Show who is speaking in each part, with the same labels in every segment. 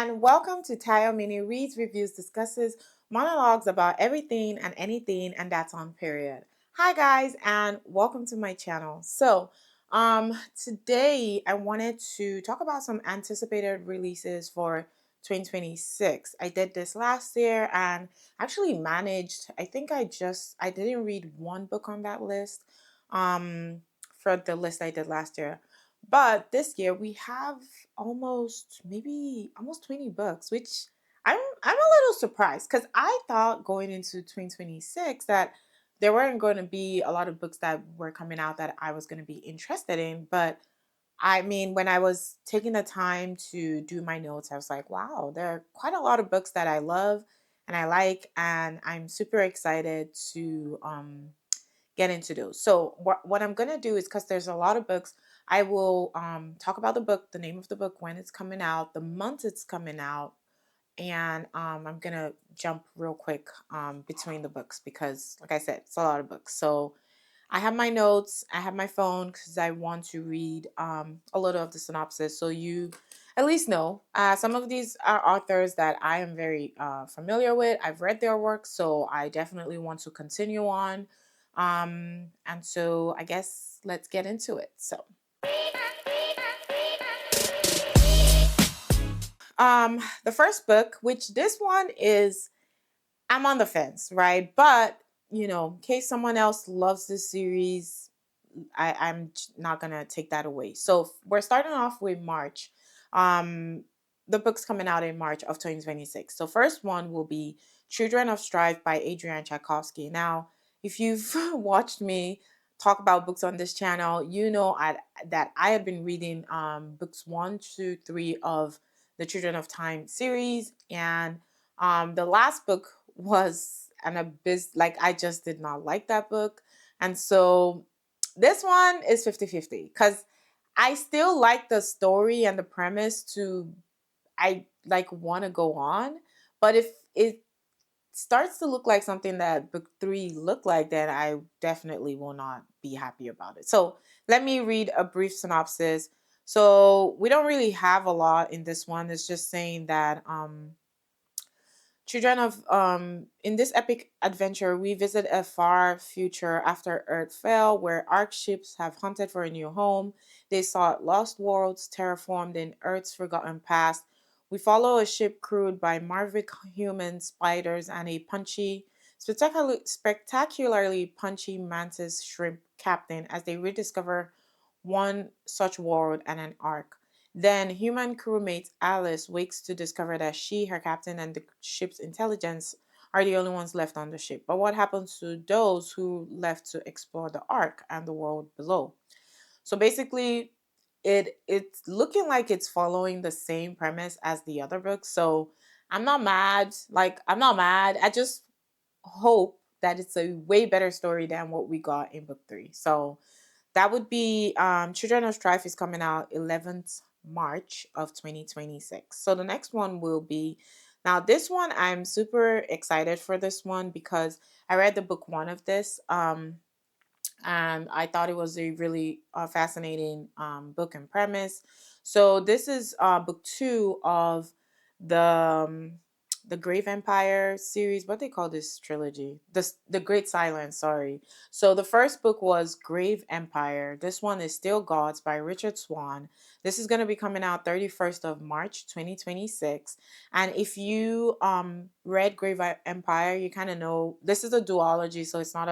Speaker 1: and welcome to Tayo Mini Reads, Reviews, Discusses, Monologues about everything and anything, and that's on period. Hi guys, and welcome to my channel. Today I wanted to talk about some anticipated releases for 2026. I did this last year and actually managed, I didn't read one book on that list, for the list I did last year. But this year we have almost 20 books, which I'm a little surprised because I thought going into 2026 that there weren't going to be a lot of books that were coming out that I was going to be interested in. But I mean, when I was taking the time to do my notes, I was like, wow, there are quite a lot of books that I love and I like, and I'm super excited to get into those. So what I'm gonna do is, because there's a lot of books, I will talk about the book, the name of the book, when it's coming out, the month it's coming out, and I'm gonna jump real quick between the books because, like I said, it's a lot of books. So I have my notes, I have my phone because I want to read a little of the synopsis so you at least know. Some of these are authors that I am very familiar with. I've read their work, so I definitely want to continue on. And so I guess let's get into it. The first book, which this one is, I'm on the fence, right? But in case someone else loves this series, I'm not gonna take that away. So we're starting off with March. Um, the book's coming out in March of 2026. So first one will be Children of Strife by Adrian Tchaikovsky. Now, if you've watched me talk about books on this channel, that I have been reading books 1, 2, 3 of the Children of Time series, and the last book was an abyss. Like, I just did not like that book, and so this one is 50-50 because I still like the story and the premise to I like want to go on, but if it starts to look like something that book 3 looked like, then I definitely will not be happy about it. So let me read a brief synopsis. So we don't really have a lot in this one. It's just saying that children of in this epic adventure, we visit a far future after Earth fell, where Ark ships have hunted for a new home. They sought lost worlds terraformed in Earth's forgotten past. We follow a ship crewed by Marvic human spiders and a spectacularly punchy mantis shrimp captain as they rediscover one such world and an ark. Then, human crewmate Alice wakes to discover that she, her captain, and the ship's intelligence are the only ones left on the ship. But what happens to those who left to explore the Ark and the world below? So basically, it's looking like it's following the same premise as the other books. So I'm not mad. Like, I'm not mad. I just hope that it's a way better story than what we got in book 3. So that would be Children of Strife is coming out 11th March of 2026. So the next one will be, now this one I'm super excited for this one because I read the book 1 of this, and I thought it was a really fascinating book and premise. So this is book 2 of the the Grave Empire series. What they call this trilogy? The Great Silence. Sorry. So the first book was Grave Empire. This one is Still Gods by Richard Swan. This is going to be coming out 31st of March 2026. And if you read Grave Empire, you kind of know this is a duology, so it's not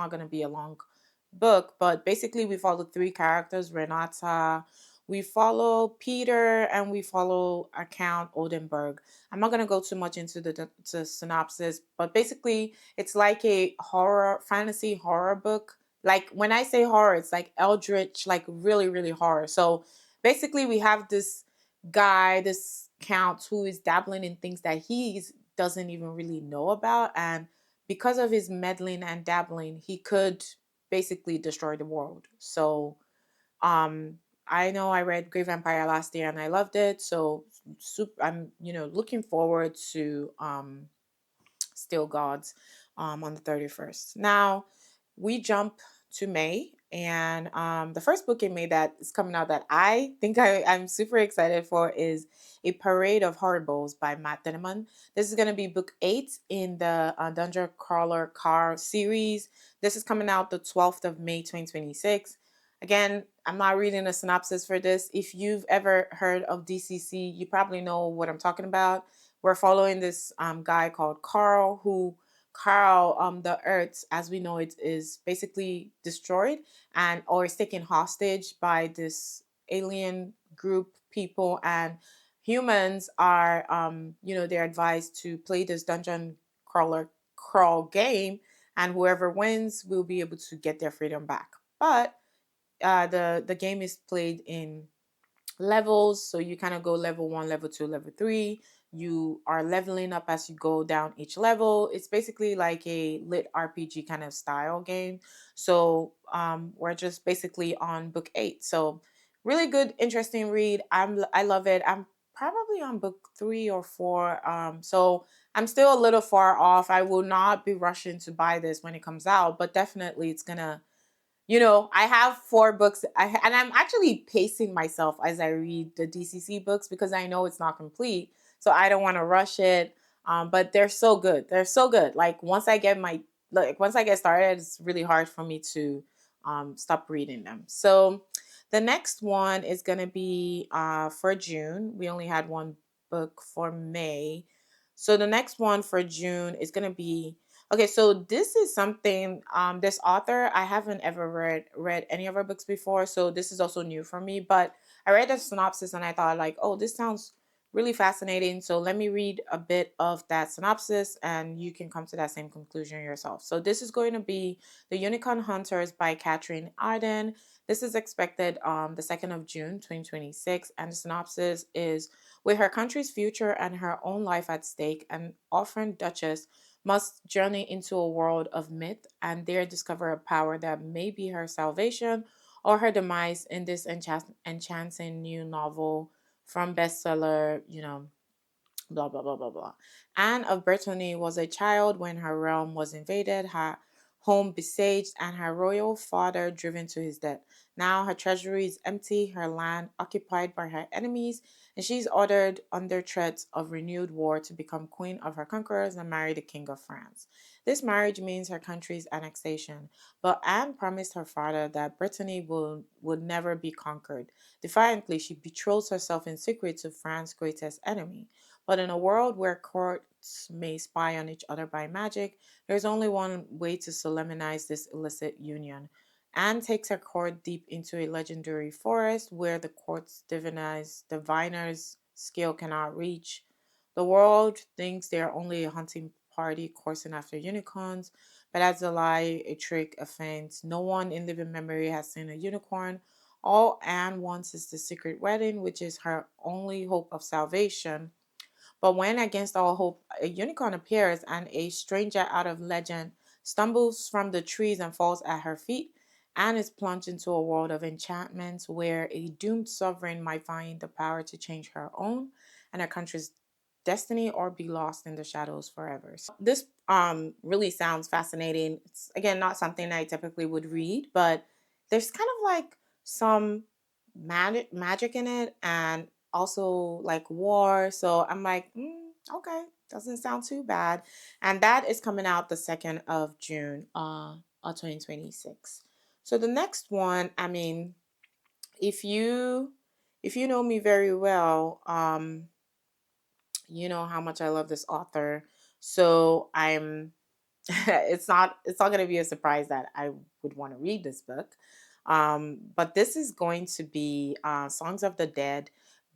Speaker 1: going to be a long book, but basically we follow 3 characters: Renata, we follow Peter, and we follow Count Oldenburg. I'm not going to go too much into the synopsis, but basically it's like a horror, fantasy horror book. Like, when I say horror, it's like eldritch, like really, really horror. So basically we have this guy, this count, who is dabbling in things that he doesn't even really know about, and because of his meddling and dabbling, he could basically destroy the world. So I know I read Grave Empire last year and I loved it. So I'm looking forward to Still Gods on the 31st. Now we jump to May. And the first book it made that is coming out that I think I'm super excited for is A Parade of Horribles by Matt Dinniman. This is going to be book 8 in the Dungeon Crawler Car series. This is coming out the 12th of May 2026. Again, I'm not reading a synopsis for this. If you've ever heard of DCC, you probably know what I'm talking about. We're following this guy called Carl, the Earth, as we know it, is basically destroyed and or is taken hostage by this alien group people, and humans are they're advised to play this dungeon crawl game, and whoever wins will be able to get their freedom back. But the game is played in levels. So you kind of go level 1, level 2, level 3. You are leveling up as you go down each level. It's basically like a lit RPG kind of style game. So we're just basically on book 8. So really good, interesting read. I love it. I'm probably on book 3 or 4. So I'm still a little far off. I will not be rushing to buy this when it comes out, but definitely it's gonna, I have 4 books, and I'm actually pacing myself as I read the DCC books because I know it's not complete. So I don't want to rush it. But they're so good. They're so good. Once I get started, it's really hard for me to stop reading them. So the next one is going to be for June. We only had one book for May. So the next one for June is going to be okay. So this is something, this author, I haven't ever read any of her books before, so this is also new for me. But I read the synopsis and I thought like, oh, this sounds really fascinating. So let me read a bit of that synopsis and you can come to that same conclusion yourself. So this is going to be The Unicorn Hunters by Katherine Arden. This is expected the 2nd of June 2026, and the synopsis is: with her country's future and her own life at stake, an orphan duchess must journey into a world of myth and there discover a power that may be her salvation or her demise in this enchanting new novel from bestseller, blah blah blah blah blah. Anne of Brittany was a child when her realm was invaded, her home besieged, and her royal father driven to his death. Now her treasury is empty, her land occupied by her enemies, and she's ordered under threat of renewed war to become queen of her conquerors and marry the king of France. This marriage means her country's annexation, but Anne promised her father that Brittany would never be conquered. Defiantly, she betroths herself in secret to France's greatest enemy. But in a world where courts may spy on each other by magic, there's only one way to solemnize this illicit union. Anne takes her court deep into a legendary forest where the court's diviners' skill cannot reach. The world thinks they are only a hunting party coursing after unicorns, but that's a lie, a trick, a feint. No one in living memory has seen a unicorn. All Anne wants is the secret wedding, which is her only hope of salvation. But when, against all hope, a unicorn appears and a stranger out of legend stumbles from the trees and falls at her feet, Anne is plunged into a world of enchantments where a doomed sovereign might find the power to change her own and her country's destiny or be lost in the shadows forever. So this really sounds fascinating. It's again not something I typically would read, but there's kind of like some magic in it and also like war. So I'm like, okay, doesn't sound too bad. And that is coming out the 2nd of June, 2026. So the next one, I mean, if you know me very well, you know how much I love this author. So I'm it's not going to be a surprise that I would want to read this book. But this is going to be Songs of the Dead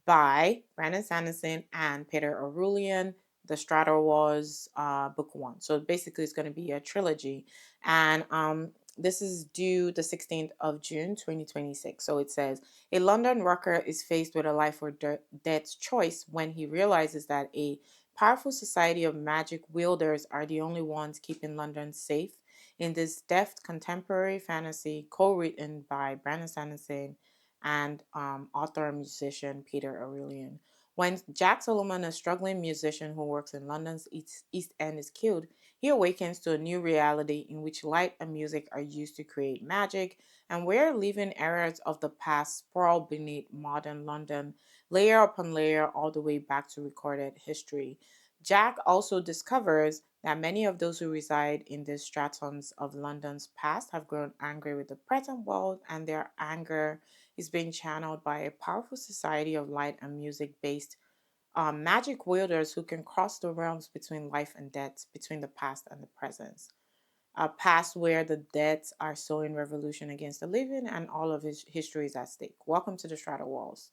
Speaker 1: by Brandon Sanderson and Peter Orullian. The Strato Wars book 1. So basically, it's going to be a trilogy, and this is due the 16th of June 2026. So it says a London rocker is faced with a life or death choice when he realizes that a powerful society of magic wielders are the only ones keeping London safe. In this deft contemporary fantasy, co-written by Brandon Sanderson and author and musician Peter Orullian. When Jack Solomon, a struggling musician who works in London's East End, is killed, he awakens to a new reality in which light and music are used to create magic, and where living errors of the past sprawl beneath modern London, layer upon layer, all the way back to recorded history. Jack also discovers that many of those who reside in the stratons of London's past have grown angry with the present world, and their anger is being channeled by a powerful society of light and music based magic wielders who can cross the realms between life and death, between the past and the present. A past where the dead are sowing revolution against the living and all of his history is at stake. Welcome to the Strata Wars.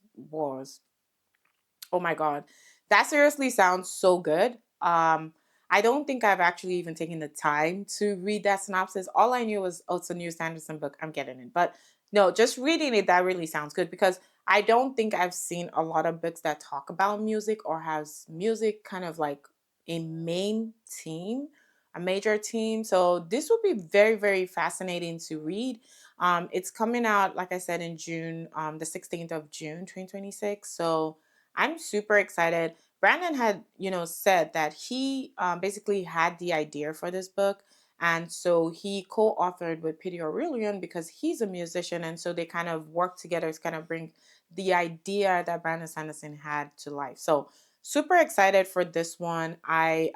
Speaker 1: Oh my god. That seriously sounds so good. I don't think I've actually even taken the time to read that synopsis. All I knew was, oh, it's a new Sanderson book. I'm getting it. But no, just reading it, that really sounds good because I don't think I've seen a lot of books that talk about music or has music kind of like a main theme, a major theme. So this would be very, very fascinating to read. It's coming out, like I said, in June, the 16th of June, 2026. So I'm super excited. Brandon had, said that he basically had the idea for this book. And so he co authored with Peter Orullian because he's a musician. And so they kind of work together to kind of bring the idea that Brandon Sanderson had to life. So super excited for this one. I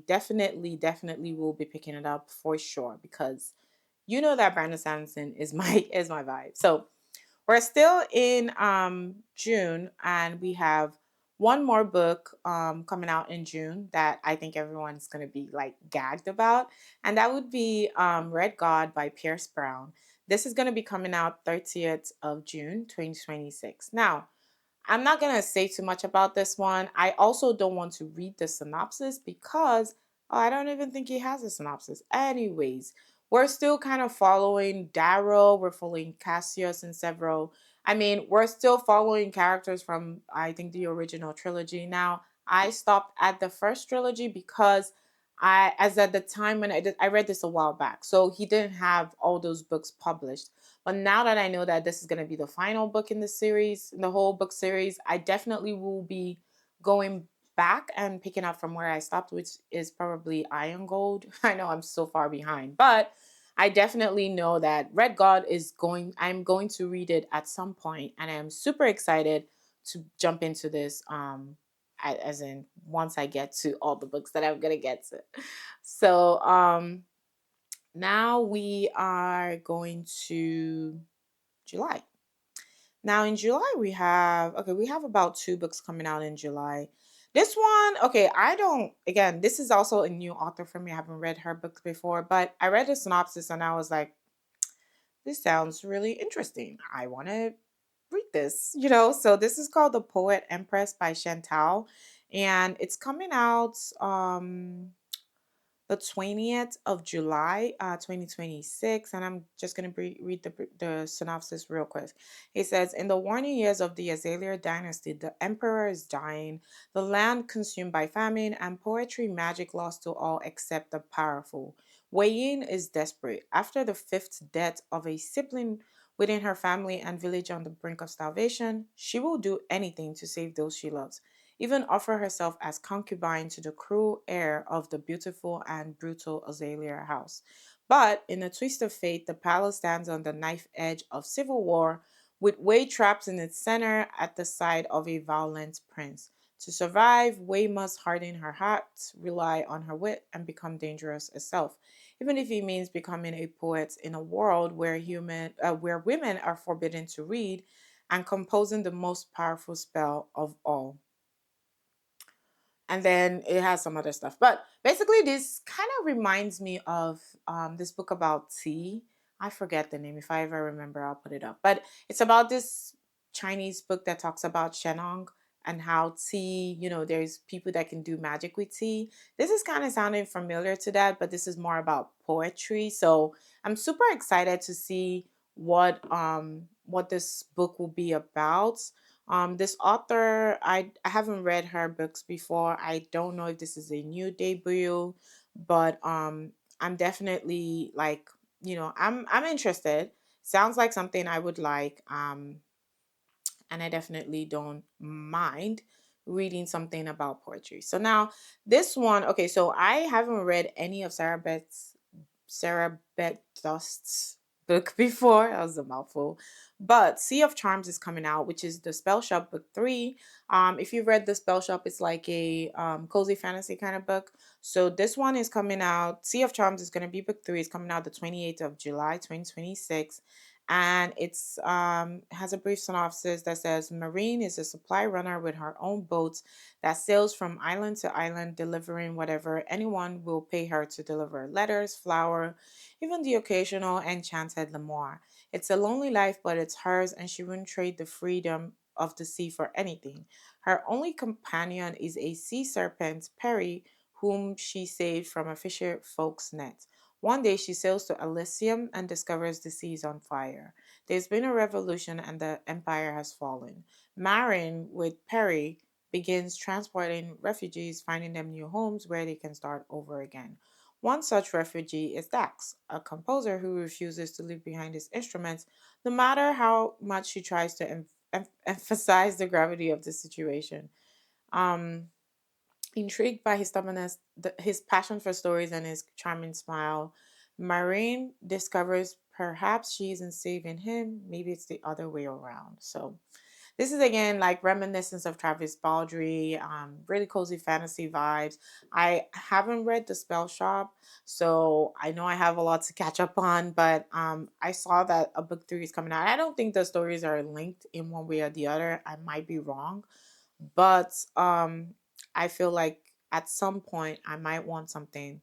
Speaker 1: definitely will be picking it up for sure because you know that Brandon Sanderson is my is my vibe. So we're still in June, and we have one more book coming out in June that I think everyone's going to be like gagged about, and that would be Red God by Pierce Brown. This is going to be coming out 30th of June, 2026. Now, I'm not going to say too much about this one. I also don't want to read the synopsis because I don't even think he has a synopsis. Anyways, we're still kind of following Darrow, we're following Cassius and several. I mean, we're still following characters from, I think, the original trilogy. Now, I stopped at the first trilogy because as at the time when I read this a while back. So he didn't have all those books published. But now that I know that this is going to be the final book in the series, in the whole book series, I definitely will be going back and picking up from where I stopped, which is probably Iron Gold. I know I'm so far behind, but I definitely know that Red God I'm going to read it at some point, and I'm super excited to jump into this. As in once I get to all the books that I'm gonna get to. So now we are going to July. Now in July we have about two books coming out in July. This one, okay, I don't again, this is also a new author for me. I haven't read her books before, but I read the synopsis and I was like, this sounds really interesting. I want to read this. So this is called The Poet Empress by Shen, and it's coming out the 20th of July, 2026. And I'm just going to read the synopsis real quick. It says, in the warning years of the Azalea dynasty, the emperor is dying, the land consumed by famine, and poetry magic lost to all except the powerful. Wei Yin is desperate. After the fifth death of a sibling within her family and village on the brink of starvation, she will do anything to save those she loves, even offer herself as concubine to the cruel heir of the beautiful and brutal Azalea house. But in a twist of fate, the palace stands on the knife edge of civil war, with Wei trapped in its center at the side of a violent prince. To survive, Wei must harden her heart, rely on her wit, and become dangerous herself, even if it means becoming a poet in a world where women are forbidden to read, and composing the most powerful spell of all. And then it has some other stuff. But basically, this kind of reminds me of this book about tea. I forget the name. If I ever remember, I'll put it up. But it's about this Chinese book that talks about Shenong and how tea, there's people that can do magic with tea. This is kind of sounding familiar to that, but this is more about poetry. So I'm super excited to see what this book will be about. This author, I haven't read her books before. I don't know if this is a new debut, but I'm definitely like, I'm interested. Sounds like something I would like. And I definitely don't mind reading something about poetry. So now this one, okay, so I haven't read any of Sarah Beth Dust's book before. That was a mouthful. But Sea of Charms is coming out, which is the Spell Shop book three. If you've read the Spell Shop, it's like a cozy fantasy kind of book. So this one is coming out. Sea of Charms is going to be book three. It's coming out the 28th of July, 2026. And it's has a brief synopsis that says Marine is a supply runner with her own boats that sails from island to island, delivering whatever anyone will pay her to deliver letters, flour, even the occasional enchanted lemoir. It's a lonely life, but it's hers, and she wouldn't trade the freedom of the sea for anything. Her only companion is a sea serpent, Perry, whom she saved from a fisher folk's net. One day she sails to Elysium and discovers the sea is on fire. There's been a revolution and the empire has fallen. Marin, with Perry, begins transporting refugees, finding them new homes where they can start over again. One such refugee is Dax, a composer who refuses to leave behind his instruments, no matter how much he tries to emphasize the gravity of the situation. Um, Intrigued by his stubbornness, his passion for stories, and his charming smile, Marine discovers perhaps she isn't saving him. Maybe it's the other way around. So this is again like reminiscence of Travis Baldry, really cozy fantasy vibes. I haven't read The Spell Shop, so I know I have a lot to catch up on, but I saw that a book three is coming out. I don't think the stories are linked in one way or the other. I might be wrong, but I feel like at some point I might want something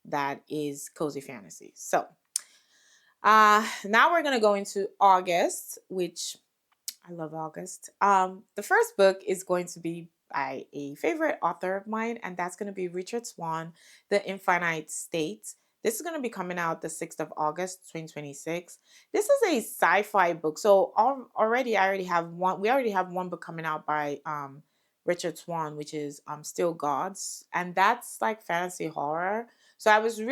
Speaker 1: that is cozy fantasy. So now we're gonna go into August, which I love August. The first book is going to be by a favorite author of mine, and that's going to be Richard Swan, The Infinite State. This is going to be coming out the 6th of August, 2026. This is a sci-fi book. So already I already have one. We already have one book coming out by Richard Swan, which is Still Gods, and that's like fantasy horror. So I was a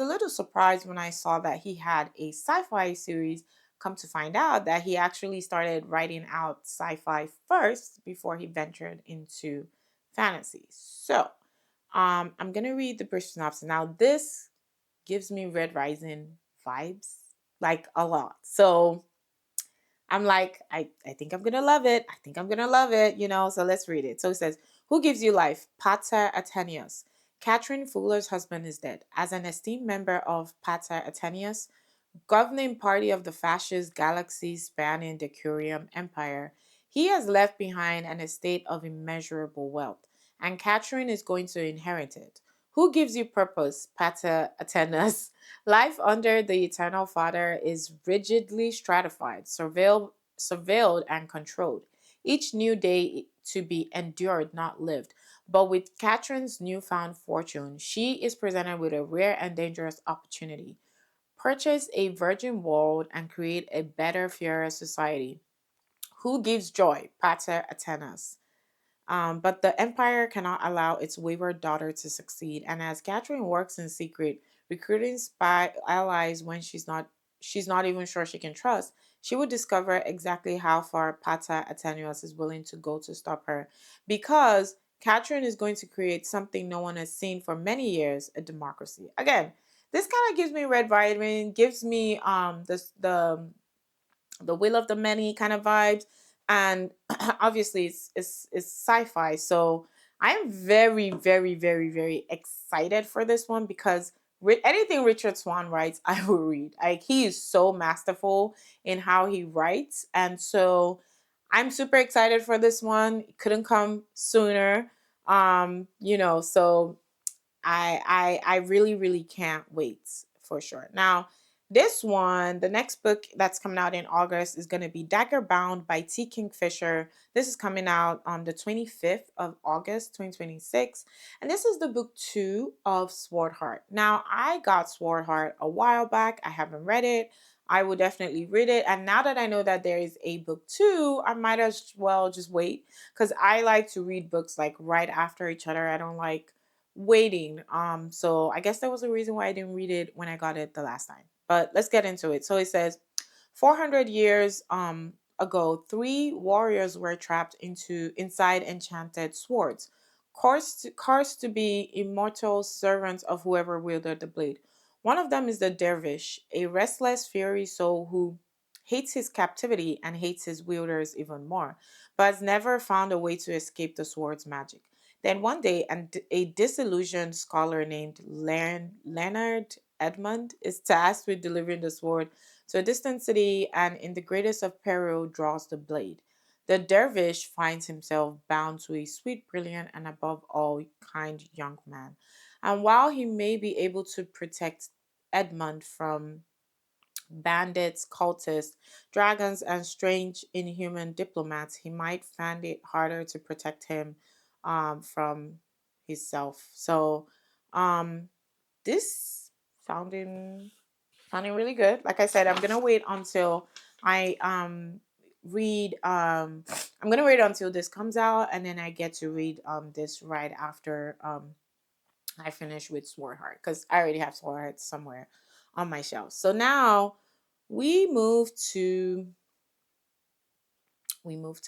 Speaker 1: little surprised when I saw that he had a sci-fi series. Come to find out that he actually started writing out sci-fi first before he ventured into fantasy. So, I'm gonna read the brief synopsis. Now, this gives me Red Rising vibes, like a lot. So I'm like, I think I'm gonna love it. I think I'm gonna love it, So let's read it. So it says, Who gives you life? Pater Atenius. Catherine Fuller's husband is dead. As an esteemed member of Pater Atenius, governing party of the fascist galaxy spanning the Curium Empire, he has left behind an estate of immeasurable wealth, and Catherine is going to inherit it. Who gives you purpose, Pater Atenas? Life under the Eternal Father is rigidly stratified, surveilled and controlled. Each new day to be endured, not lived. But with Catherine's newfound fortune, she is presented with a rare and dangerous opportunity. Purchase a virgin world and create a better, fairer society. Who gives joy? Pater Atenas. But the empire cannot allow its wayward daughter to succeed. And as Catherine works in secret, recruiting spy allies when she's not even sure she can trust, she would discover exactly how far Pata Atenius is willing to go to stop her. Because Catherine is going to create something no one has seen for many years, a democracy. Again, this kind of gives me red vitamin, gives me the will of the many kind of vibes, and obviously it's sci-fi, so I am very very very very excited for this one because anything Richard Swan writes I will read. Like, he is so masterful in how he writes, and so I'm super excited for this one. It couldn't come sooner. So I really really can't wait for sure. Now, this one, the next book that's coming out in August is going to be Daggerbound by T. Kingfisher. This is coming out on the 25th of August 2026, and this is the book 2 of Sword Heart. Now, I got Sword Heart a while back. I haven't read it. I will definitely read it, and now that I know that there is a book 2, I might as well just wait, because I like to read books like right after each other. I don't like waiting. So I guess that was the reason why I didn't read it when I got it the last time. But let's get into it. So it says 400 years ago, three warriors were trapped inside enchanted swords, cursed to be immortal servants of whoever wielded the blade. One of them is the dervish, a restless fiery soul who hates his captivity and hates his wielders even more, but has never found a way to escape the sword's magic. Then one day, a disillusioned scholar named Leonard Edmund is tasked with delivering the sword to a distant city, and in the greatest of peril draws the blade. The dervish finds himself bound to a sweet, brilliant, and above all kind young man. And while he may be able to protect Edmund from bandits, cultists, dragons, and strange inhuman diplomats, he might find it harder to protect him from himself. So, um, this sounding sounding really good. Like I said, I'm gonna wait until I read I'm gonna wait until this comes out, and then I get to read this right after I finish with Swordheart, because I already have Swordheart somewhere on my shelf. So now we move to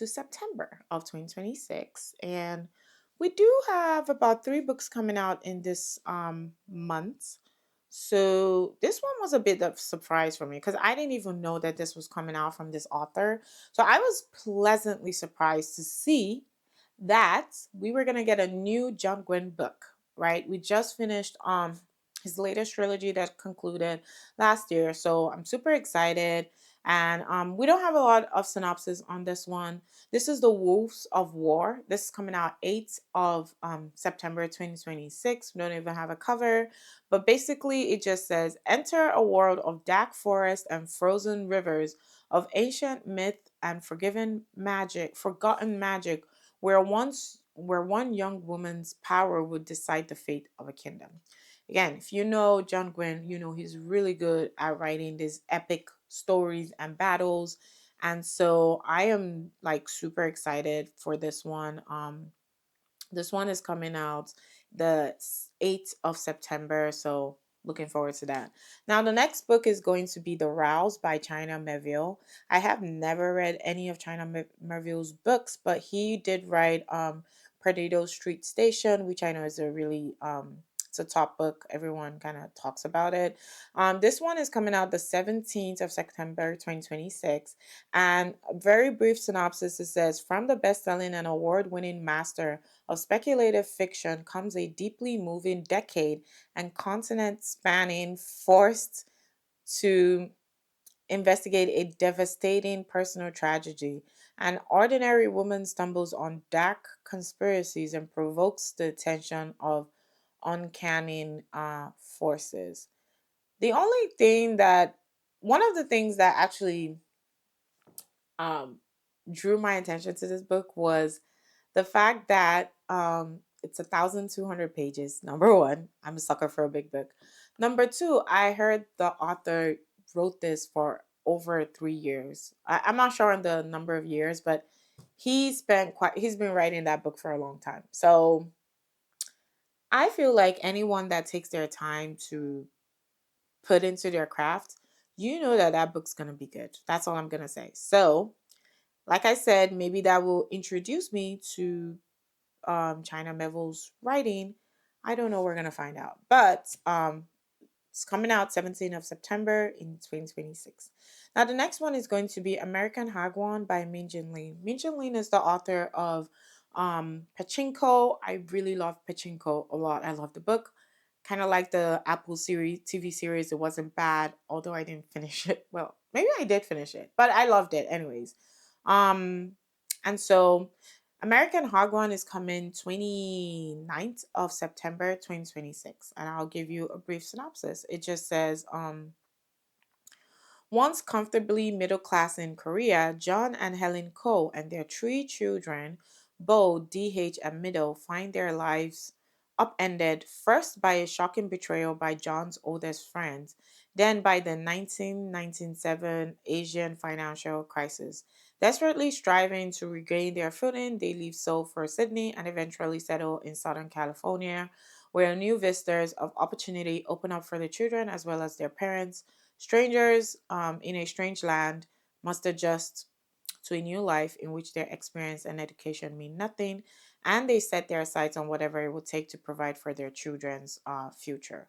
Speaker 1: September of 2026, and we do have about three books coming out in this month. So this one was a bit of surprise for me because I didn't even know that this was coming out from this author. So I was pleasantly surprised to see that we were gonna get a new John Gwynne book. Right, we just finished his latest trilogy that concluded last year, so I'm super excited. And we don't have a lot of synopsis on this one. This is The Wolves of War. This is coming out 8th of September 2026. We don't even have a cover. But basically, it just says enter a world of dark forest and frozen rivers, of ancient myth and forgotten magic, where one young woman's power would decide the fate of a kingdom. Again, if you know John Gwynne, you know he's really good at writing these epic stories and battles. And so I am like super excited for this one. This one is coming out the 8th of September. So looking forward to that. Now, the next book is going to be The Rouse by China Melville. I have never read any of China Melville's books, but he did write Perdido Street Station, which I know is a really it's a top book. Everyone kind of talks about it. This one is coming out the 17th of September 2026. And a very brief synopsis, it says, from the best-selling and award-winning master of speculative fiction comes a deeply moving decade and continent spanning forced to investigate a devastating personal tragedy. An ordinary woman stumbles on dark conspiracies and provokes the attention of uncanny forces. The only thing that, one of the things that actually um, drew my attention to this book was the fact that it's 1,200 pages. Number one, I'm a sucker for a big book. Number two, I heard the author wrote this for over 3 years. I'm not sure on the number of years, but he's been writing that book for a long time. So I feel like anyone that takes their time to put into their craft, you know that that book's gonna be good. That's all I'm gonna say. So, like I said, maybe that will introduce me to China Melville's writing. I don't know. We're gonna find out. But it's coming out 17th of September in 2026. Now the next one is going to be American Hagwon by Min Jin Lee. Min Jin Lee is the author of Pachinko. I really love Pachinko a lot. I love the book. Kind of like the Apple series TV series. It wasn't bad, although I didn't finish it. Well, maybe I did finish it, but I loved it anyways. Um and so American Hogwan is coming 29th of September 2026, and I'll give you a brief synopsis. It just says once comfortably middle class in Korea, John and Helen Ko and their three children, Bo, DH, and Middle, find their lives upended first by a shocking betrayal by John's oldest friend, then by the 1997 Asian financial crisis. Desperately striving to regain their footing, they leave Seoul for Sydney and eventually settle in Southern California, where new vistas of opportunity open up for the children as well as their parents. Strangers in a strange land must adjust to a new life in which their experience and education mean nothing, and they set their sights on whatever it would take to provide for their children's future.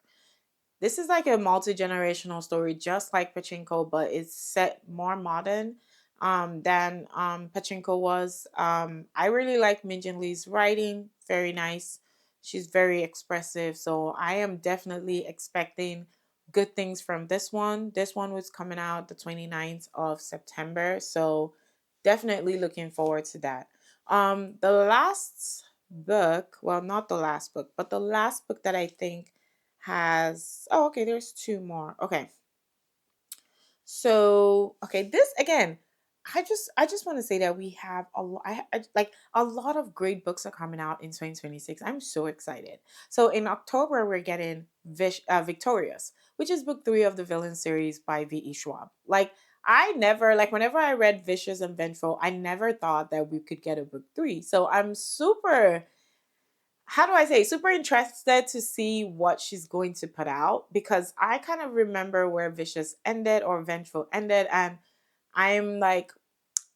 Speaker 1: This is like a multi-generational story, just like Pachinko, but it's set more modern than Pachinko was. I really like Minjin Lee's writing, very nice. She's very expressive, so I am definitely expecting good things from this one. This one was coming out the 29th of September, so definitely looking forward to that. The last book, well, not the last book, but the last book that I think has, oh, okay, there's two more. Okay. So, okay, this again, I just want to say that we have a lot, like a lot of great books are coming out in 2026. I'm so excited. So in October we're getting Victorious, which is book 3 of the Villain series by V.E. Schwab. Like I never, like whenever I read Vicious and Vengeful, I never thought that we could get a book 3. So I'm super, how do I say, super interested to see what she's going to put out, because I kind of remember where Vicious ended or Vengeful ended, and I'm like,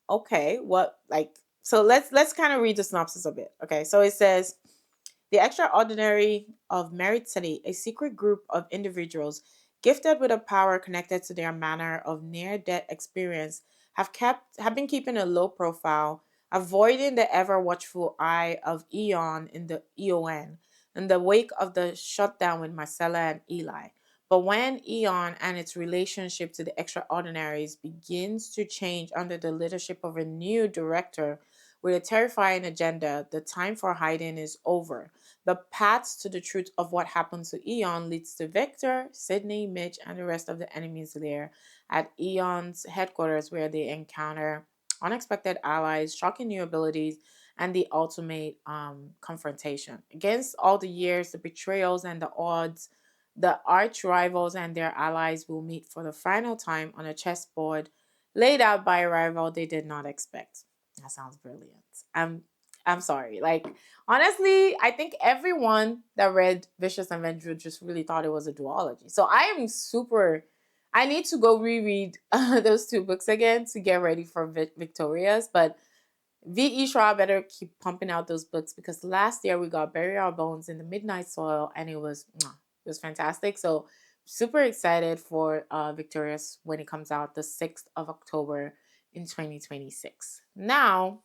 Speaker 1: okay, what, like, so let's kind of read the synopsis a bit. Okay, so it says, the extraordinary of Merit City, a secret group of individuals gifted with a power connected to their manner of near-death experience, have been keeping a low profile, avoiding the ever-watchful eye of Eon in the EON in the wake of the shutdown with Marcella and Eli. But when Eon and its relationship to the extraordinaries begins to change under the leadership of a new director with a terrifying agenda, the time for hiding is over. The path to the truth of what happened to Eon leads to Victor, Sydney, Mitch, and the rest of the enemies there at Eon's headquarters, where they encounter unexpected allies, shocking new abilities, and the ultimate confrontation. Against all the years, the betrayals, and the odds, the arch rivals and their allies will meet for the final time on a chessboard laid out by a rival they did not expect. That sounds brilliant. I'm sorry. Like honestly, I think everyone that read Vicious and Vengeful just really thought it was a duology. So I am super. I need to go reread those two books again to get ready for Victoria's. But V.E. Shaw better keep pumping out those books, because last year we got Bury Our Bones in the Midnight Soil, and it was fantastic. So super excited for Victorious when it comes out the 6th of October in 2026. Now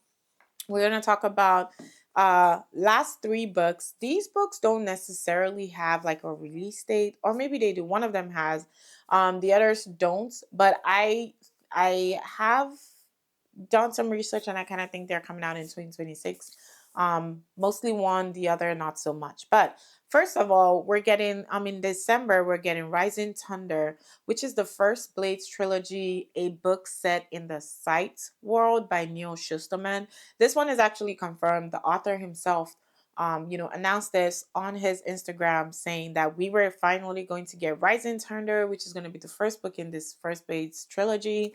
Speaker 1: we're going to talk about last three books. These books don't necessarily have like a release date, or maybe they do. One of them has, the others don't. But I have done some research, and I kind of think they're coming out in 2026. Mostly one, the other not so much. But first of all, we're getting, in December, we're getting Rising Thunder, which is the first Blades trilogy, a book set in the Sight world by Neil Schusterman. This one is actually confirmed. The author himself announced this on his Instagram, saying that we were finally going to get Rising Thunder, which is going to be the first book in this first Blades trilogy.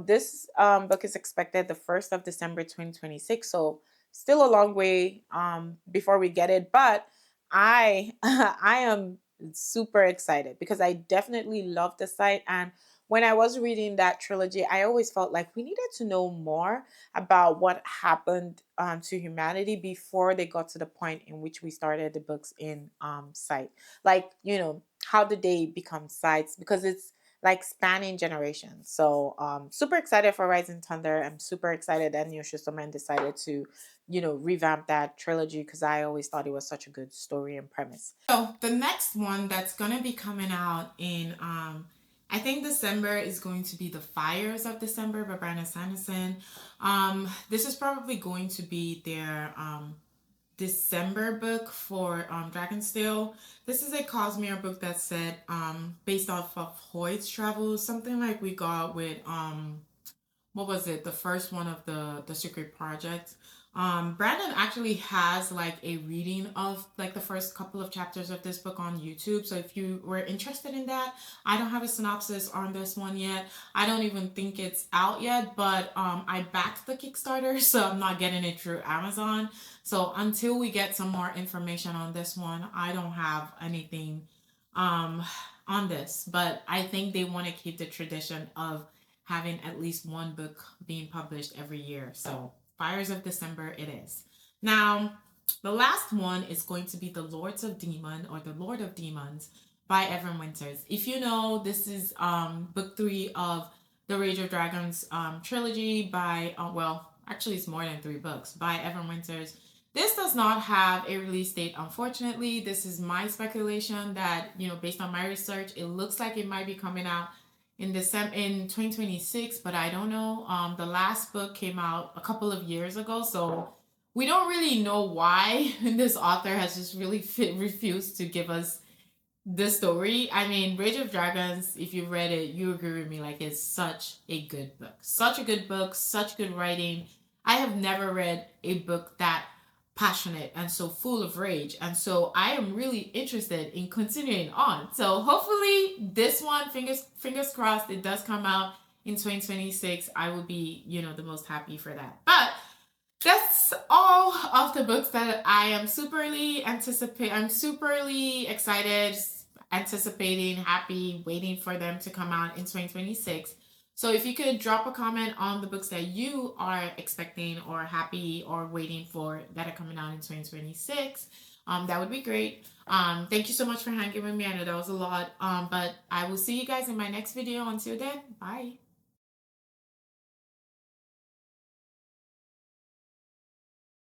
Speaker 1: This book is expected the 1st of December 2026, so still a long way before we get it. But I I am super excited because I definitely love the site. And when I was reading that trilogy, I always felt like we needed to know more about what happened to humanity before they got to the point in which we started the books in sight. Like, how did they become sites? Because it's like spanning generations. So super excited for Rising Thunder. I'm super excited that Neil Schusterman decided to, revamp that trilogy, because I always thought it was such a good story and premise. So the next one that's gonna be coming out in I think December is going to be The Fires of December by Brandon Sanderson. This is probably going to be their December book for Dragonsteel. This is a Cosmere book that's set based off of Hoyt's travels, something like we got with what was it, the first one of the Secret Project. Brandon actually has like a reading of like the first couple of chapters of this book on YouTube, so if you were interested in that, I don't have a synopsis on this one yet. I don't even think it's out yet, but I backed the Kickstarter, so I'm not getting it through Amazon. So until we get some more information on this one, I don't have anything um on this. But I think they want to keep the tradition of having at least one book being published every year. So Fires of December it is. Now, the last one is going to be The Lords of Demon or The Lord of Demons by Evan Winters. If you know, this is book 3 of the Rage of Dragons trilogy by, well, actually it's more than 3 books by Evan Winters. This does not have a release date, unfortunately. This is my speculation that, based on my research, it looks like it might be coming out in December in 2026, but I don't know. The last book came out a couple of years ago, so we don't really know why this author has just really refused to give us the story. I mean, Rage of Dragons, if you read it, you agree with me, like it's such a good book. Such a good book, such good writing. I have never read a book that passionate and so full of rage. And so I am really interested in continuing on. So hopefully this one, fingers crossed, it does come out in 2026. I will be, the most happy for that. But that's all of the books that I am superly excited, anticipating, happy, waiting for them to come out in 2026. So if you could drop a comment on the books that you are expecting or happy or waiting for that are coming out in 2026, that would be great. Thank you so much for hanging with me. I know that was a lot, but I will see you guys in my next video. Until then, bye.